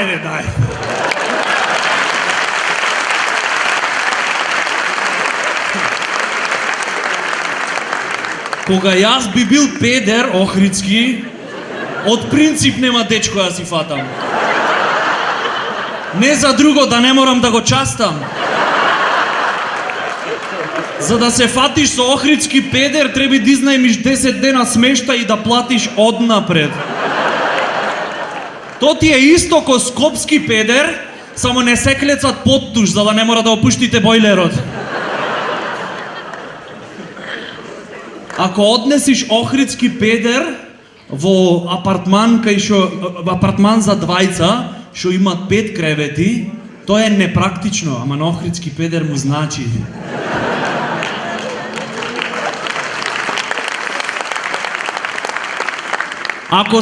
Дај. Кога јас би бил педер охридски, од принцип нема дечко ја си фатам. Не за друго, да не морам да го частам. За да се фатиш со охридски педер, треба да изнајмиш 10 дена смешта и да платиш однапред. То ти е исто ко скопски педер, само не се клецат подтуш, за да не мора да опуштите бойлерот. Ако однесиш охридски педер во апартман за двајца, што имат 5 кревети, тоа е непрактично, ама на охридски педер му значи. Ако